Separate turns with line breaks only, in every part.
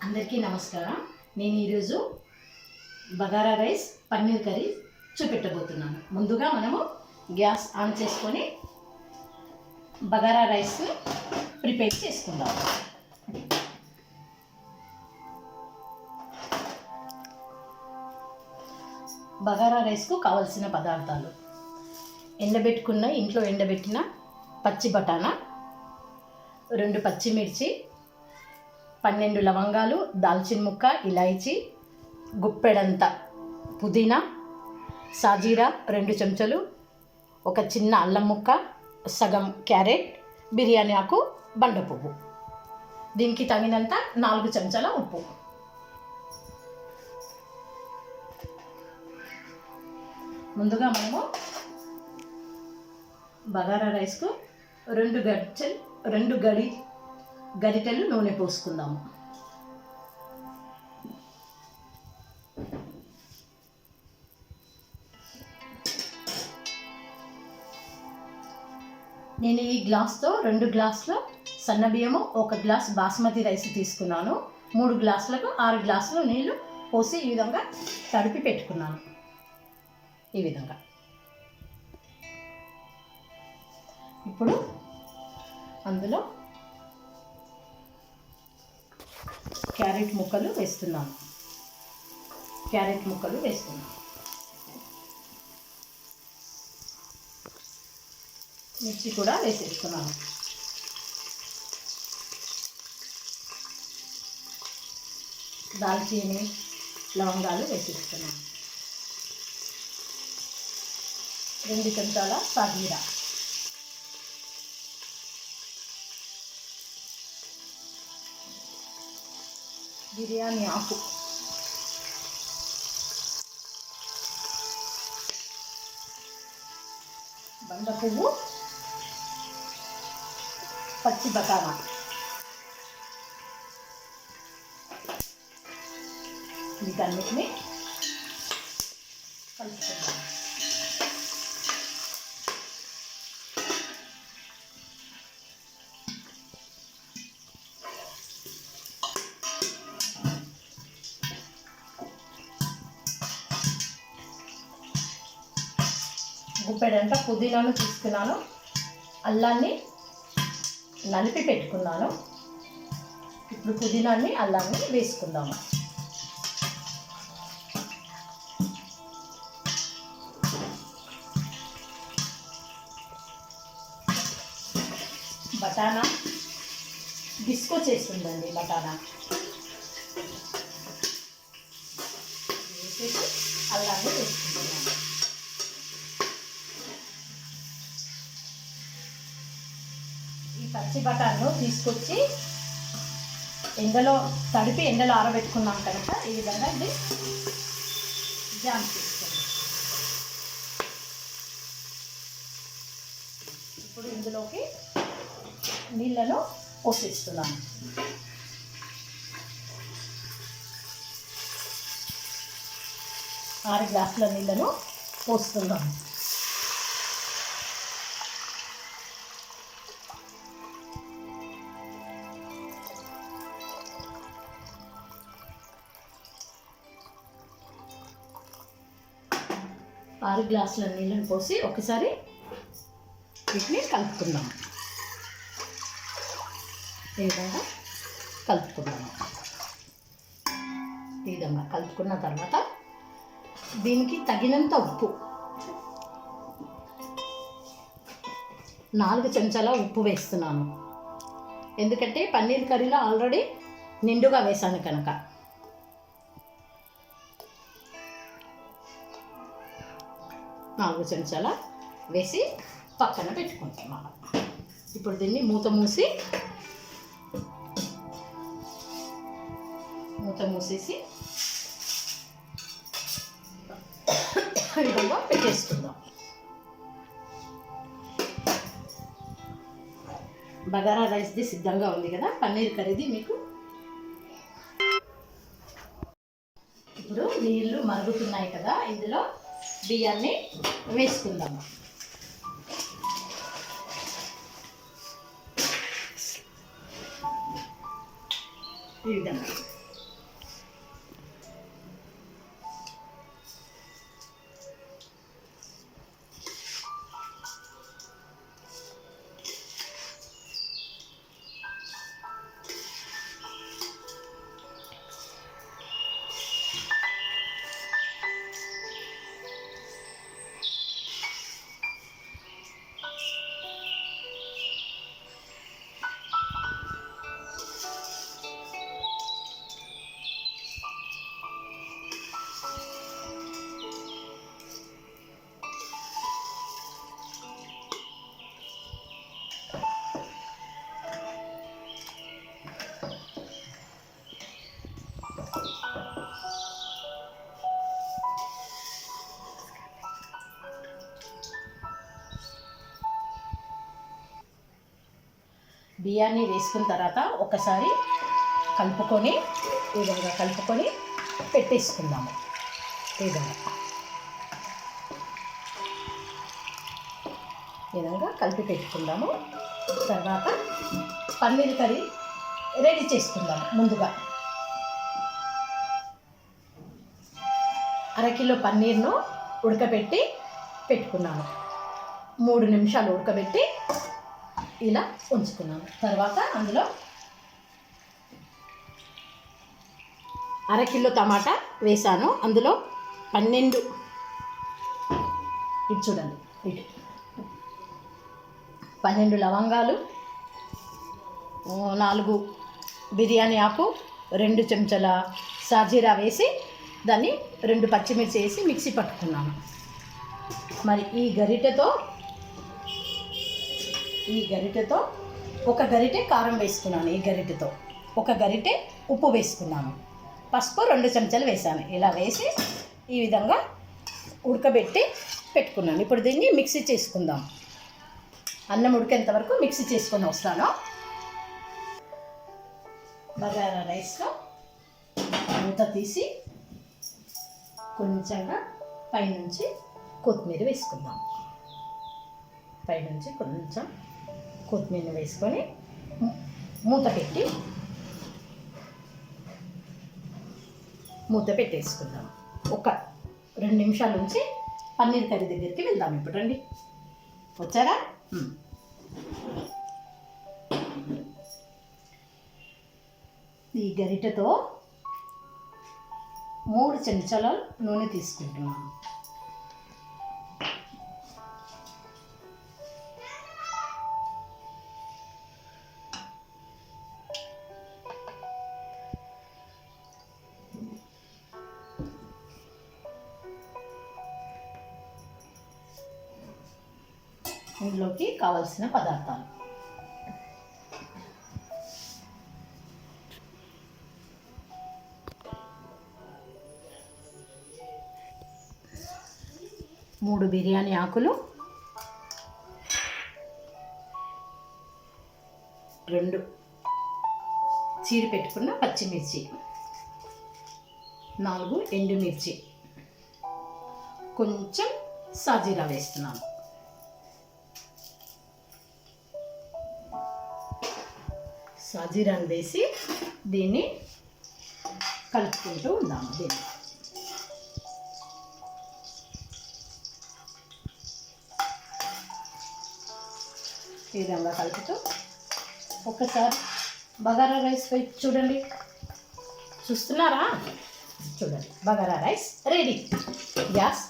అందరికీ నమస్కారం. నేను ఈరోజు బగారా రైస్ పన్నీర్ కర్రీ చూపెట్టబోతున్నాను. ముందుగా మనము గ్యాస్ ఆన్ చేసుకొని బగారా రైస్ ప్రిపేర్ చేసుకుందాం. బగారా రైస్కు కావలసిన పదార్థాలు: ఇంట్లో ఎండబెట్టిన పచ్చి బఠానా, 2 పచ్చిమిర్చి, 12 లవంగాలు, దాల్చిన ముక్క, ఇలాయచి, గుప్పెడంత పుదీనా, సాజీరా 2 చెంచాలు, ఒక చిన్న అల్లం ముక్క, సగం క్యారెట్, బిర్యానీ ఆకు, బండ పువ్వు. దీనికి తగినంత 4 చెంచాల ఉప్పు. ముందుగా మనము బగారా రైస్కు 2 గరిటెలు నూనె పోసుకుందాము. నేను ఈ గ్లాస్తో 2 గ్లాసుల సన్న బియ్యము, 1 గ్లాస్ బాస్మతి రైస్ తీసుకున్నాను. 3 గ్లాసులకు 6 గ్లాసులు నీళ్లు పోసి ఈ విధంగా తడిపి పెట్టుకున్నాను. ఈ విధంగా ఇప్పుడు అందులో క్యారెట్ ముక్కలు వేస్తున్నాను. మిర్చి కూడా వేసేస్తున్నాను. దాల్చీని, లవంగాలు వేసేస్తున్నాను. 2 చెంచాల సాజీరా, బిర్యానీ ఆకు, బండ పువ్వు, పచ్చి బఠానా, వీటన్నిటిని కలుపుకుందాం. గుప్పెడంత పుదీనాను తీసుకున్నాను. అల్లాన్ని నలిపి పెట్టుకున్నాను. ఇప్పుడు పుదీనాన్ని, అల్లాన్ని వేసుకుందాము. బఠానా డిస్కో చేస్తుందండి. బఠానా వేసేసి అల్లాన్ని వేసుకుంటున్నాను. ఈ పచ్చి బఠాను తీసుకొచ్చి తడిపి ఎండలో ఆరబెట్టుకున్నాం కనుక ఈ విధంగా ఇది జామ్ చేసుకోండి. ఇప్పుడు ఇందులోకి నీళ్ళను పోసేస్తున్నాను. ఆరు గ్లాసుల నీళ్ళను పోస్తున్నాము. ఆరు గ్లాసుల నీళ్ళను పోసి ఒకసారి వీటిని కలుపుకుందాం. ఈ విధంగా కలుపుకుందాము. ఈ విధంగా కలుపుకున్న తర్వాత దీనికి తగినంత ఉప్పు, 4 చెంచాల ఉప్పు వేస్తున్నాను. ఎందుకంటే పన్నీర్ కర్రీలో ఆల్రెడీ నిండుగా వేసాను కనుక. నాలుగు చెంచాల వేసి పక్కన పెట్టుకుంటున్నాను. ఇప్పుడు దీన్ని మూత మూసేసి విధంగా పెట్టేసుకుందాం. బగారా రైస్ది సిద్ధంగా ఉంది కదా. పన్నీర్ కర్రీది మీకు ఇప్పుడు నీళ్ళు మరుగుతున్నాయి కదా. ఇందులో బియ్యాన్ని వేసుకుందాము. ఈ విధంగా బియ్యాన్ని వేసుకున్న తర్వాత ఒకసారి కలుపుకొని ఈ విధంగా కలుపుకొని పెట్టేసుకుందాము. ఈ విధంగా కలిపి పెట్టుకుందాము. తర్వాత పన్నీర్ కర్రీ రెడీ చేసుకుందాము. ముందుగా అరకిలో పన్నీర్ను ఉడకబెట్టి పెట్టుకున్నాను. 3 నిమిషాలు ఉడకబెట్టి ఇలా ఉంచుకున్నాను. తర్వాత అందులో అరకిలో టమాటా వేసాను. అందులో 12 ఇది చూడండి, 12 లవంగాలు, 4 బిర్యానీ ఆకు, 2 చెంచాల సాజీరా వేసి దాన్ని 2 పచ్చిమిర్చి వేసి మిక్సీ పట్టుకున్నాను. మరి ఈ గరిటెతో ఒక గరిటె కారం వేసుకున్నాను. ఈ గరిటెతో ఒక గరిటె ఉప్పు వేసుకున్నాను. పసుపు 2 చెంచాలు వేసాను. ఇలా వేసి ఈ విధంగా ఉడకబెట్టి పెట్టుకున్నాను. ఇప్పుడు దీన్ని మిక్సీ చేసుకుందాం. అన్నం ఉడికేంత వరకు మిక్సీ చేసుకొని వస్తాను. బగారా రైస్లో మూత తీసి కొంచెంగా పైనుంచి కొత్తిమీర వేసుకుందాం. పైనుంచి కొంచెం కొత్తిమీర వేసుకొని మూత పెట్టేసుకుందాం. ఒక 2 నిమిషాల నుంచి పన్నీర్ కర్రీ దగ్గరికి వెళ్దాం. ఇప్పుడు రండి, వచ్చారా? ఈ గరిటెతో 3 చెంచాల నూనె తీసుకుంటున్నాను. ఇందులోకి కావలసిన పదార్థాలు: మూడు బిర్యానీ ఆకులు, 2 చీరి పెట్టుకున్న పచ్చిమిర్చి, 4 ఎండుమిర్చి, కొంచెం సాజీరా వేస్తున్నాను. సాజీరాను వేసి దీన్ని కలుపుకుంటూ ఉందాము. దీన్ని ఈ విధంగా కలుపుతూ ఒక్కసారి బగారా రైస్ పై చూడండి, చూస్తున్నారా? చూడండి, bagara rice ready. Gas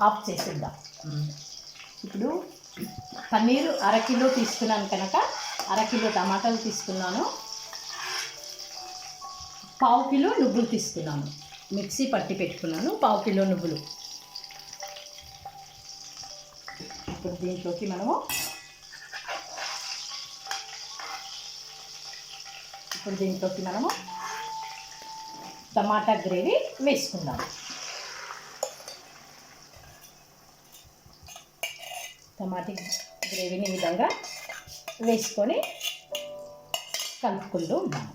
off చేసేద్దాం. ఇప్పుడు పన్నీరు 1/2 కిలో తీసుకున్నాను కనుక 1/2 కిలో టమాటాలు తీసుకున్నాను. 1/2 కిలో నువ్వులు తీసుకున్నాను. మిక్సీ పట్టి పెట్టుకున్నాను 1/2 కిలో నువ్వులు. ఇప్పుడు దీంట్లోకి మనము టమాటా గ్రేవీ వేసుకుందాం. టమాటా గ్రేవీని ఈ విధంగా వేసుకొని కలుపుకుంటూ ఉన్నాము.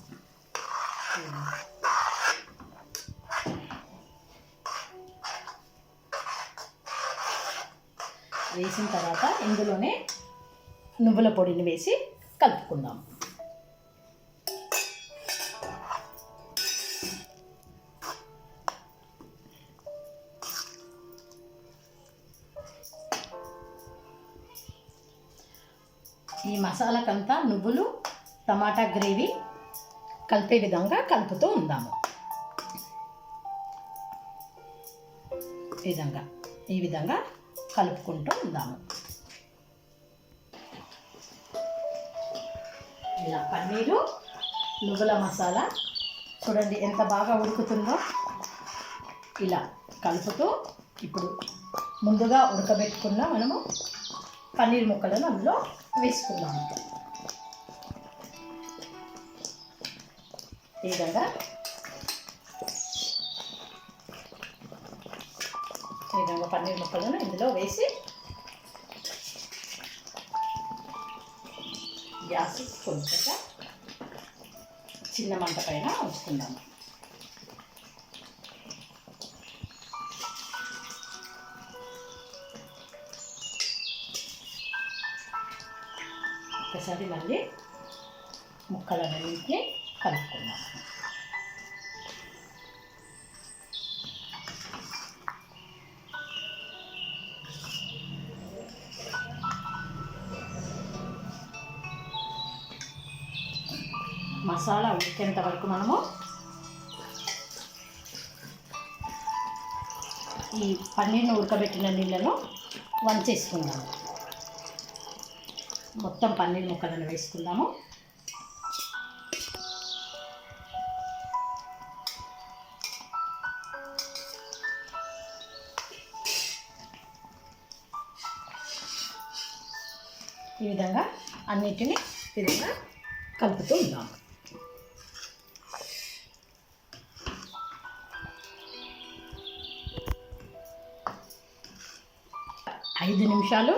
వేసిన తర్వాత ఇందులోనే నువ్వుల పొడిని వేసి కలుపుకుందాం. ఈ మసాలాకంతా నువ్వులు టమాటా గ్రేవీ కలిపే విధంగా కలుపుతూ ఉందాము. ఈ విధంగా కలుపుకుంటూ ఉందాము. ఇలా పన్నీరు నువ్వుల మసాలా చూడండి ఎంత బాగా ఉడుకుతుందో. ఇలా కలుపుతూ ఇప్పుడు ముందుగా ఉడకబెట్టుకున్న మనము పన్నీర్ ముక్కలను అందులో వేసుకుందాము. ఈ విధంగా పన్నీర్ ముక్కలను ఇందులో వేసి గ్యాస్ కొంచెంగా చిన్న మంట పైన ఉంచుకుందాము. ఒకసారి మళ్ళీ ముక్కలన్నింటినీ కలుపుకుందాం. మసాలా ఉడికేంత వరకు మనము ఈ పన్నీర్ను ఉడకబెట్టిన నీళ్ళను వంచేసుకుందాము. మొత్తం పన్నీర్ ముక్కలను వేసుకుందాము. ఈ విధంగా అన్నిటినీ విధంగా కలుపుతూ ఉందాము. ఐదు నిమిషాలు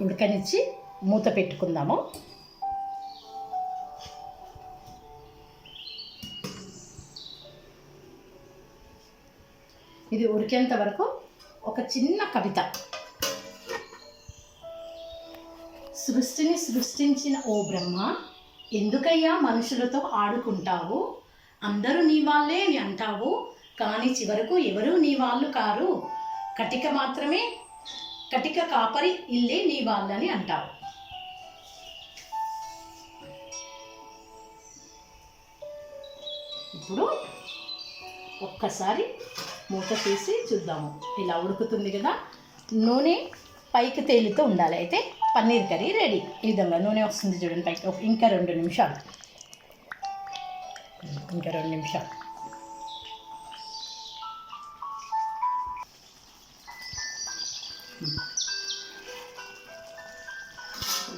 ఉడకనిచ్చి మూత పెట్టుకుందాము. ఇది ఉడికేంత వరకు ఒక చిన్న కవిత. సృష్టిని సృష్టించిన ఓ బ్రహ్మ, ఎందుకయ్యా మనుషులతో ఆడుకుంటావు? అందరూ నీ వాళ్ళే అని అంటావు, కానీ చివరకు ఎవరూ నీ వాళ్ళు కారు. కటిక కాపరి ఇల్లే నీ వాళ్ళని అంటావు. ఇప్పుడు ఒక్కసారి మూత తీసి చూద్దాము. ఇలా ఉడుకుతుంది కదా, నూనె పైకి తేలుతూ ఉండాలి. అయితే పన్నీర్ కర్రీ రెడీ. ఈ విధంగా నూనె వస్తుంది చూడండి పైకి. ఇంకా 2 నిమిషాలు, ఇంకా 2 నిమిషాలు.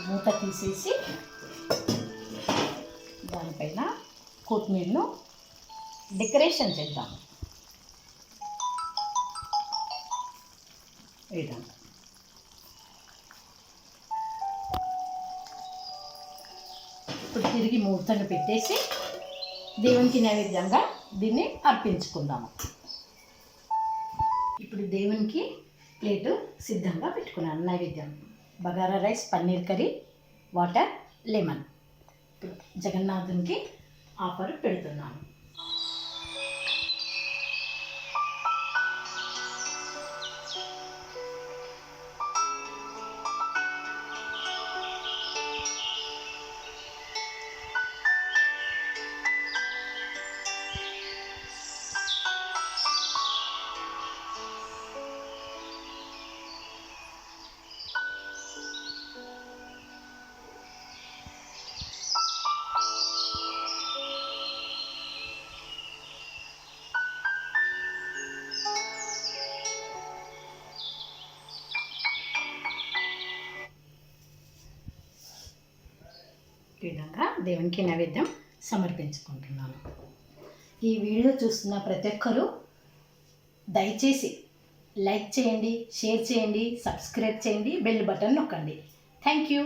మూత తీసేసి దానిపైన కొత్తిమీరను డెకరేషన్ చేద్దాము. ఈ విధంగా ఇప్పుడు తిరిగి మూతను పెట్టేసి దేవునికి నైవేద్యంగా దీన్ని అర్పించుకుందాము. ఇప్పుడు దేవునికి ప్లేటు సిద్ధంగా పెట్టుకున్నాను. నైవేద్యం bagara rice, paneer curry, water, lemon. ఇప్పుడు జగన్నాథునికి ఆఫర్ పెడుతున్నాను. ఈ విధంగా దేవునికి నైవేద్యం సమర్పించుకుంటున్నాను. ఈ వీడియో చూస్తున్న ప్రతి ఒక్కరూ దయచేసి లైక్ చేయండి, షేర్ చేయండి, సబ్స్క్రైబ్ చేయండి, బెల్ బటన్ నొక్కండి. Thank you.